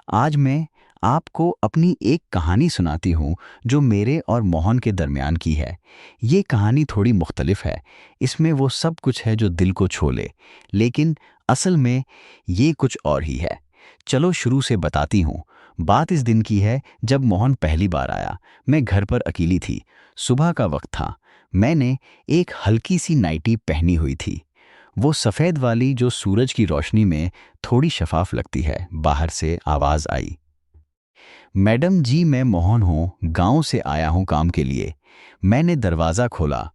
आज मैं आपको अपनी एक कहानी सुनाती हूँ जो मेरे और मोहन के दरमियान की है। ये कहानी थोड़ी मुख्तलिफ है। इसमें वो सब कुछ है जो दिल को छू ले, लेकिन असल में ये कुछ और ही है। चलो शुरू से बताती हूँ। बात इस दिन की है जब मोहन पहली बार आया। मैं घर पर अकेली थी। सुबह का वक्त था। मैंने एक हल्की सी नाइटी पहनी हुई थी, वो सफ़ेद वाली जो सूरज की रोशनी में थोड़ी शफाफ लगती है। बाहर से आवाज़ आई, मैडम जी मैं मोहन हूँ, गांव से आया हूँ काम के लिए। मैंने दरवाज़ा खोला।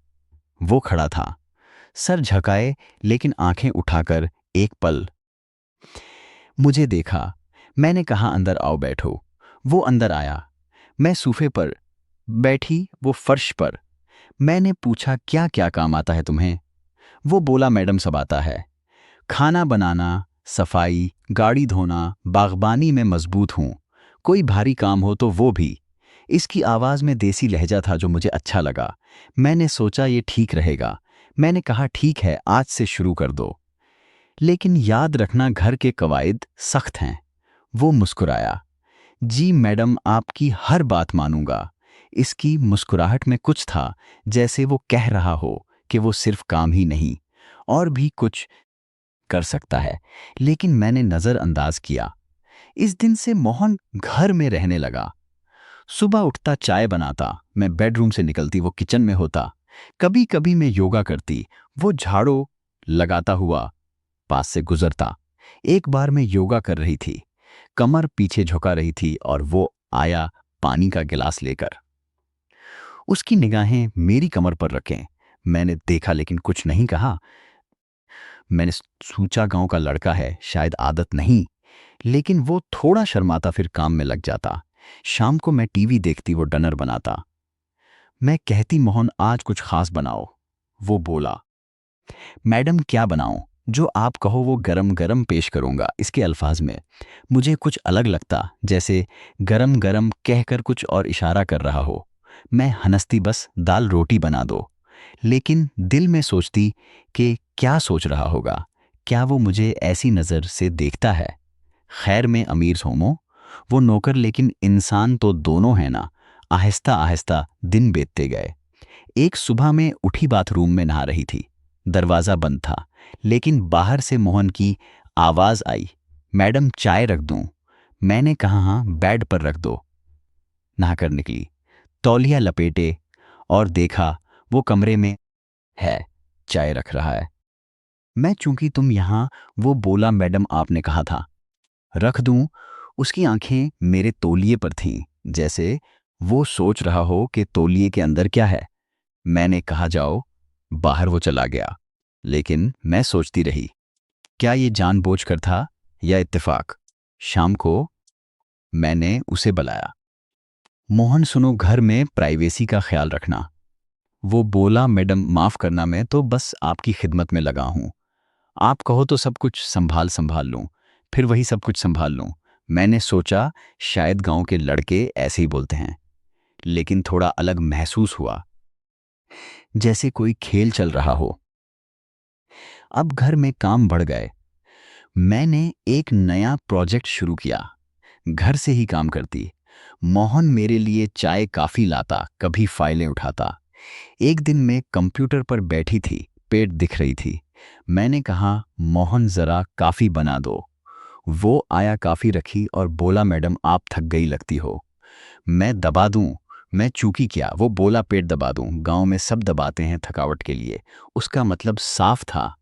वो खड़ा था, सर झुकाए लेकिन आंखें उठाकर एक पल मुझे देखा। मैंने कहा अंदर आओ बैठो। वो अंदर आया। मैं सोफे पर बैठी, वो फर्श पर। मैंने पूछा क्या क्या काम आता है तुम्हें? वो बोला मैडम सब आता है, खाना बनाना, सफाई, गाड़ी धोना, बागबानी में मजबूत हूँ। कोई भारी काम हो तो वो भी। इसकी आवाज़ में देसी लहजा था जो मुझे अच्छा लगा। मैंने सोचा ये ठीक रहेगा। मैंने कहा ठीक है, आज से शुरू कर दो, लेकिन याद रखना घर के कवायद सख्त हैं। वो मुस्कुराया, जी मैडम आपकी हर बात मानूंगा। इसकी मुस्कुराहट में कुछ था, जैसे वो कह रहा हो कि वो सिर्फ काम ही नहीं और भी कुछ कर सकता है। लेकिन मैंने नज़रअंदाज किया। इस दिन से मोहन घर में रहने लगा। सुबह उठता चाय बनाता, मैं बेडरूम से निकलती वो किचन में होता। कभी कभी मैं योगा करती, वो झाड़ू लगाता हुआ पास से गुजरता। एक बार मैं योगा कर रही थी, कमर पीछे झुका रही थी और वो आया पानी का गिलास लेकर। उसकी निगाहें मेरी कमर पर रखें। मैंने देखा लेकिन कुछ नहीं कहा। मैंने सोचा गांव का लड़का है, शायद आदत नहीं। लेकिन वो थोड़ा शर्माता, फिर काम में लग जाता। शाम को मैं टीवी देखती, वो डिनर बनाता। मैं कहती मोहन आज कुछ खास बनाओ। वो बोला, मैडम क्या बनाऊं? जो आप कहो वो गरम गरम पेश करूंगा। इसके अल्फाज में मुझे कुछ अलग लगता, जैसे गरम गरम कहकर कुछ और इशारा कर रहा हो। मैं हंसती, बस दाल रोटी बना दो। लेकिन दिल में सोचती कि क्या सोच रहा होगा, क्या वो मुझे ऐसी नज़र से देखता है। खैर मैं अमीर सोमो, वो नौकर, लेकिन इंसान तो दोनों है ना। आहिस्ता आहिस्ता दिन बीतते गए। एक सुबह में उठी, बाथरूम में नहा रही थी। दरवाज़ा बंद था, लेकिन बाहर से मोहन की आवाज़ आई, मैडम चाय रख दूं? मैंने कहा हाँ, बेड पर रख दो। नहाकर निकली, तौलिया लपेटे और देखा वो कमरे में है, चाय रख रहा है। मैं चूंकि तुम यहाँ, वो बोला मैडम आपने कहा था रख दूं। उसकी आंखें मेरे तौलिए पर थीं, जैसे वो सोच रहा हो कि तौलिए के अंदर क्या है। मैंने कहा जाओ बाहर। वो चला गया, लेकिन मैं सोचती रही, क्या ये जानबूझकर था या इत्तेफाक। शाम को मैंने उसे बुलाया, मोहन सुनो, घर में प्राइवेसी का ख्याल रखना। वो बोला मैडम माफ करना, मैं तो बस आपकी खिदमत में लगा हूं। आप कहो तो सब कुछ संभाल संभाल लूं, फिर वही सब कुछ संभाल लूं। मैंने सोचा शायद गांव के लड़के ऐसे ही बोलते हैं, लेकिन थोड़ा अलग महसूस हुआ, जैसे कोई खेल चल रहा हो। अब घर में काम बढ़ गए। मैंने एक नया प्रोजेक्ट शुरू किया। घर से ही काम करती। मोहन मेरे लिए चाय काफ़ी लाता, कभी फाइलें उठाता। एक दिन मैं कंप्यूटर पर बैठी थी, पेट दिख रही थी। मैंने कहा मोहन ज़रा काफ़ी बना दो। वो आया, काफ़ी रखी और बोला मैडम आप थक गई लगती हो। मैं दबा दूं? मैं चूकी क्या? वो बोला पेट दबा दूं, गांव में सब दबाते हैं थकावट के लिए। उसका मतलब साफ था।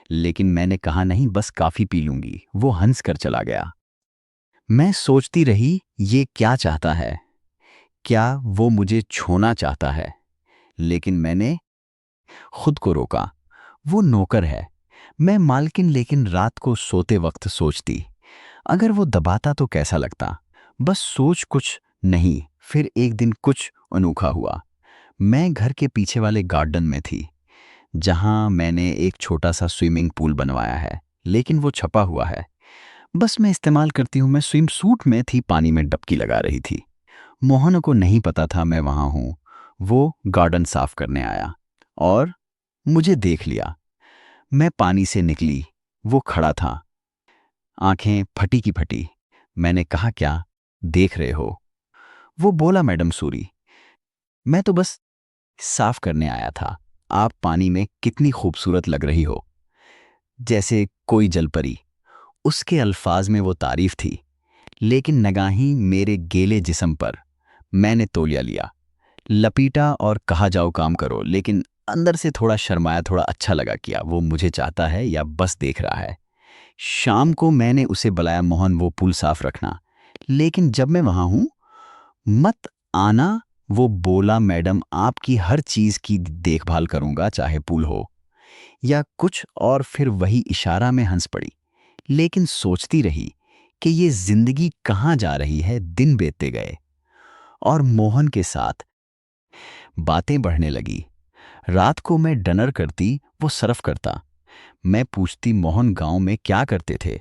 लेकिन मैंने कहा नहीं, बस काफ़ी पी लूंगी। वो हंस कर चला गया। मैं सोचती रही ये क्या चाहता है, क्या वो मुझे छोना चाहता है? लेकिन मैंने खुद को रोका। वो नौकर है, मैं मालकिन, लेकिन रात को सोते वक्त सोचती, अगर वो दबाता तो कैसा लगता। बस सोच कुछ नहीं। फिर एक दिन कुछ अनोखा हुआ। मैं घर के पीछे वाले गार्डन में थी, जहां मैंने एक छोटा सा स्विमिंग पूल बनवाया है, लेकिन वो छपा हुआ है, बस मैं इस्तेमाल करती हूँ। मैं स्विम सूट में थी, पानी में डुबकी लगा रही थी। मोहन को नहीं पता था मैं वहां हूं। वो गार्डन साफ करने आया और मुझे देख लिया। मैं पानी से निकली, वो खड़ा था, आंखें फटी की फटी। मैंने कहा, क्या देख रहे हो? वो बोला, मैडम सूरी, मैं तो बस साफ करने आया था। आप पानी में कितनी खूबसूरत लग रही हो, जैसे कोई जलपरी। उसके अल्फाज में वो तारीफ थी, लेकिन निगाहें मेरे गीले जिस्म पर। मैंने तौलिया लिया, लपीटा और कहा, जाओ काम करो। लेकिन अंदर से थोड़ा शर्माया, थोड़ा अच्छा लगा, किया वो मुझे चाहता है या बस देख रहा है। शाम को मैंने उसे बुलाया, मोहन वो पूल साफ रखना, लेकिन जब मैं वहां हूं मत आना। वो बोला, मैडम आपकी हर चीज की देखभाल करूंगा, चाहे पूल हो या कुछ और। फिर वही इशारा में हंस पड़ी, लेकिन सोचती रही कि ये जिंदगी कहाँ जा रही है। दिन बीतते गए और मोहन के साथ बातें बढ़ने लगी। रात को मैं डिनर करती, वो सर्व करता। मैं पूछती, मोहन गांव में क्या करते थे?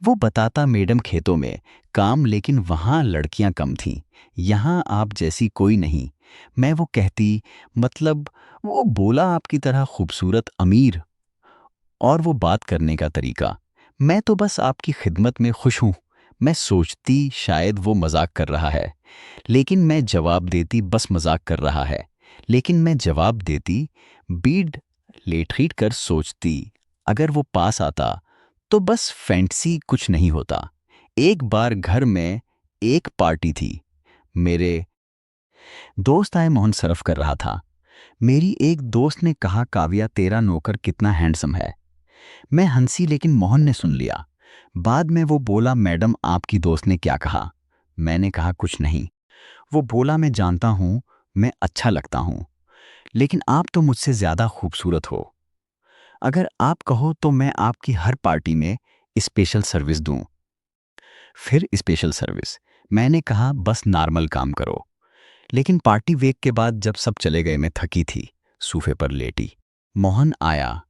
वो बताता, मैडम खेतों में काम, लेकिन वहां लड़कियां कम थीं। यहां आप जैसी कोई नहीं। मैं वो कहती, मतलब? वो बोला, आपकी तरह खूबसूरत, अमीर। और वो बात करने का तरीका, मैं तो बस आपकी खिदमत में खुश हूं। मैं सोचती शायद वो मजाक कर रहा है, लेकिन मैं जवाब देती, बस मजाक कर रहा है। लेकिन मैं जवाब देती, बीड लेट कर सोचती, अगर वो पास आता तो बस फैंटेसी, कुछ नहीं होता। एक बार घर में एक पार्टी थी। मेरे दोस्त आए, मोहन सर्व कर रहा था। मेरी एक दोस्त ने कहा, काव्या तेरा नौकर कितना हैंडसम है। मैं हंसी, लेकिन मोहन ने सुन लिया। बाद में वो बोला, मैडम आपकी दोस्त ने क्या कहा? मैंने कहा, कुछ नहीं। वो बोला, मैं जानता हूं मैं अच्छा लगता हूं, लेकिन आप तो मुझसे ज्यादा खूबसूरत हो। अगर आप कहो तो मैं आपकी हर पार्टी में स्पेशल सर्विस दूं। फिर स्पेशल सर्विस? मैंने कहा, बस नॉर्मल काम करो। लेकिन पार्टी वेक के बाद जब सब चले गए, मैं थकी थी, सोफे पर लेटी। मोहन आया,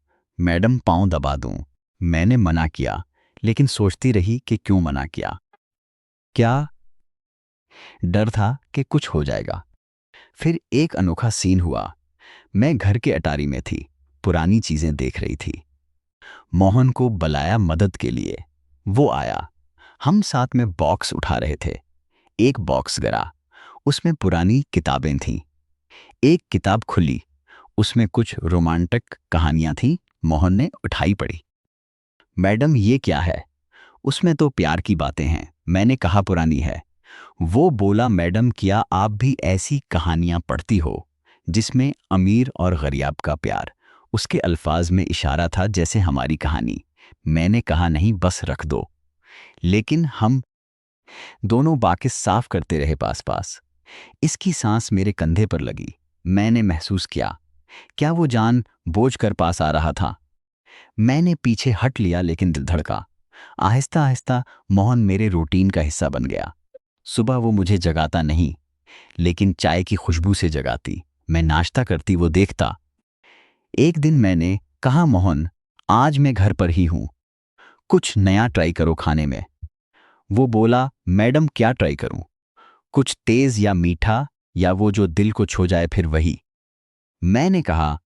मैडम पाँव दबा दूं। मैंने मना किया, लेकिन सोचती रही कि क्यों मना किया। क्या डर था कि कुछ हो जाएगा। फिर एक अनोखा सीन हुआ। मैं घर के अटारी में थी, पुरानी चीजें देख रही थी। मोहन को बुलाया मदद के लिए। वो आया, हम साथ में बॉक्स उठा रहे थे। एक बॉक्स गिरा, उसमें पुरानी किताबें थीं। एक किताब खुली, उसमें कुछ रोमांटिक कहानियां थीं। मोहन ने उठाई पड़ी। मैडम ये क्या है? उसमें तो प्यार की बातें हैं। मैंने कहा, पुरानी है। वो बोला, मैडम क्या आप भी ऐसी कहानियां पढ़ती हो जिसमें अमीर और गरीब का प्यार? उसके अल्फाज में इशारा था, जैसे हमारी कहानी। मैंने कहा, नहीं, बस रख दो। लेकिन हम दोनों बाकी साफ करते रहे पास पास। इसकी सांस मेरे कंधे पर लगी। मैंने महसूस किया, क्या वो जान बोझ कर पास आ रहा था? मैंने पीछे हट लिया, लेकिन दिल धड़का। आहिस्ता आहिस्ता मोहन मेरे रूटीन का हिस्सा बन गया। सुबह वो मुझे जगाता नहीं, लेकिन चाय की खुशबू से जगाती। मैं नाश्ता करती, वो देखता। एक दिन मैंने कहा, मोहन आज मैं घर पर ही हूं, कुछ नया ट्राई करो खाने में। वो बोला, मैडम क्या ट्राई करूं? कुछ तेज या मीठा, या वो जो दिल को छू जाए, फिर वही। मैंने कहा,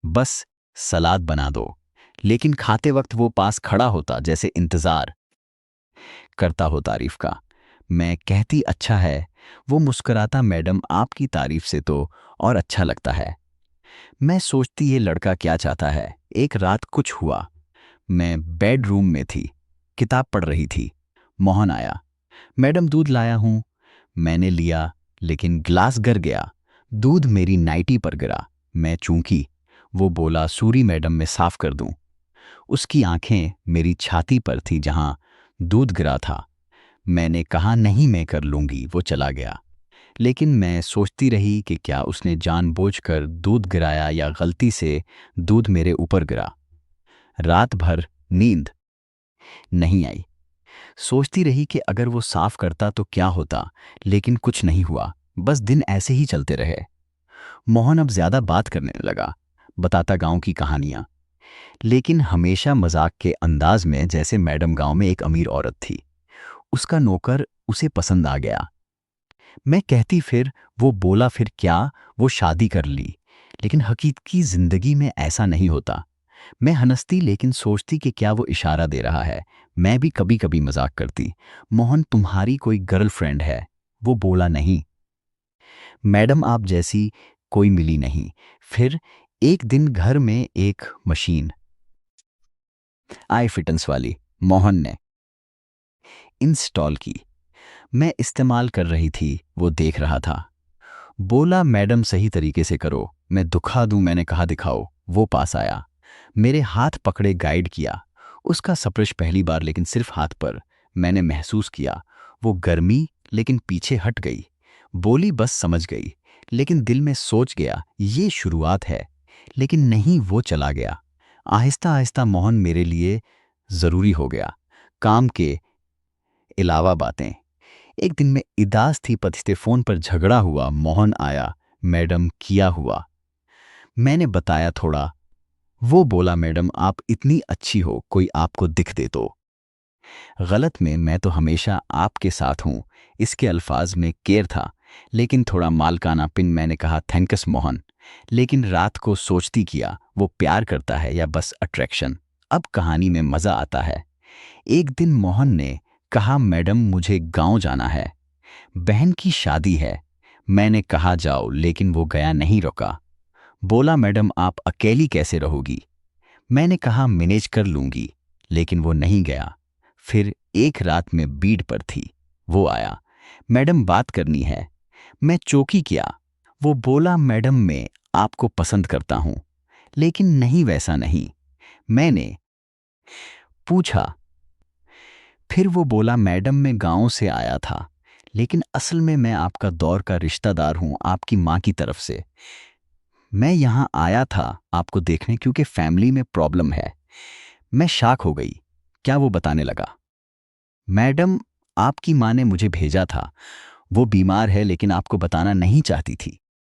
बस सलाद बना दो। लेकिन खाते वक्त वो पास खड़ा होता, जैसे इंतजार करता हो तारीफ का। मैं कहती, अच्छा है। वो मुस्कुराता, मैडम आपकी तारीफ से तो और अच्छा लगता है। मैं सोचती, ये लड़का क्या चाहता है। एक रात कुछ हुआ। मैं बेडरूम में थी, किताब पढ़ रही थी। मोहन आया, मैडम दूध लाया हूं। मैंने लिया, लेकिन ग्लास गिर गया। दूध मेरी नाइटी पर गिरा। मैं चूंकि। वो बोला, सूरी मैडम मैं साफ कर दूं। उसकी आंखें मेरी छाती पर थी जहां दूध गिरा था। मैंने कहा, नहीं मैं कर लूंगी। वो चला गया, लेकिन मैं सोचती रही कि क्या उसने जानबूझकर दूध गिराया या गलती से दूध मेरे ऊपर गिरा। रात भर नींद नहीं आई। सोचती रही कि अगर वो साफ करता तो क्या होता, लेकिन कुछ नहीं हुआ। बस दिन ऐसे ही चलते रहे। मोहन अब ज्यादा बात करने लगा, बताता गांव की कहानियां, लेकिन हमेशा मजाक के अंदाज में, जैसे मैडम गांव में एक अमीर औरत थी, उसका नौकर उसे पसंद आ गया। मैं कहती, फिर? वो बोला, फिर क्या? वो शादी कर ली। लेकिन हकीकत की जिंदगी में ऐसा नहीं होता। मैं हंसती लेकिन सोचती कि क्या वो इशारा दे रहा है। मैं भी कभी कभी मजाक करती। मोहन, तुम्हारी कोई गर्लफ्रेंड है? वो बोला, नहीं मैडम, आप जैसी कोई मिली नहीं। फिर एक दिन घर में एक मशीन आई, फिटनेस वाली। मोहन ने इंस्टॉल की। मैं इस्तेमाल कर रही थी, वो देख रहा था। बोला, मैडम सही तरीके से करो। मैं दुखा दूं? मैंने कहा, दिखाओ। वो पास आया, मेरे हाथ पकड़े, गाइड किया। उसका स्पर्श पहली बार, लेकिन सिर्फ हाथ पर। मैंने महसूस किया वो गर्मी, लेकिन पीछे हट गई। बोली, बस समझ गई। लेकिन दिल में सोच गया, ये शुरुआत है। लेकिन नहीं, वो चला गया। आहिस्ता आहिस्ता मोहन मेरे लिए ज़रूरी हो गया। काम के अलावा बातें। एक दिन मैं उदास थी, पति से फ़ोन पर झगड़ा हुआ। मोहन आया, मैडम किया हुआ। मैंने बताया थोड़ा। वो बोला, मैडम आप इतनी अच्छी हो, कोई आपको दिख दे तो। गलत में, मैं तो हमेशा आपके साथ हूँ। इसके अल्फाज में केयर था, लेकिन थोड़ा मालकाना पिन। मैंने कहा, थैंक्स मोहन। लेकिन रात को सोचती किया, वो प्यार करता है या बस अट्रैक्शन? अब कहानी में मज़ा आता है। एक दिन मोहन ने कहा, मैडम मुझे गांव जाना है, बहन की शादी है। मैंने कहा, जाओ, लेकिन वो गया नहीं, रुका। बोला, मैडम आप अकेली कैसे रहोगी? मैंने कहा, मैनेज कर लूंगी। लेकिन वो नहीं गया। फिर एक रात में बीड पर थी, वो आया, मैडम बात करनी है। मैं चौकी किया। वो बोला, मैडम मैं आपको पसंद करता हूं, लेकिन नहीं, वैसा नहीं। मैंने पूछा। फिर वो बोला, मैडम मैं गांव से आया था, लेकिन असल में मैं आपका दौर का रिश्तेदार हूं, आपकी माँ की तरफ से। मैं यहाँ आया था आपको देखने, क्योंकि फैमिली में प्रॉब्लम है। मैं शॉक हो गई। क्या? वो बताने लगा, मैडम आपकी माँ ने मुझे भेजा था। वो बीमार है, लेकिन आपको बताना नहीं चाहती थी।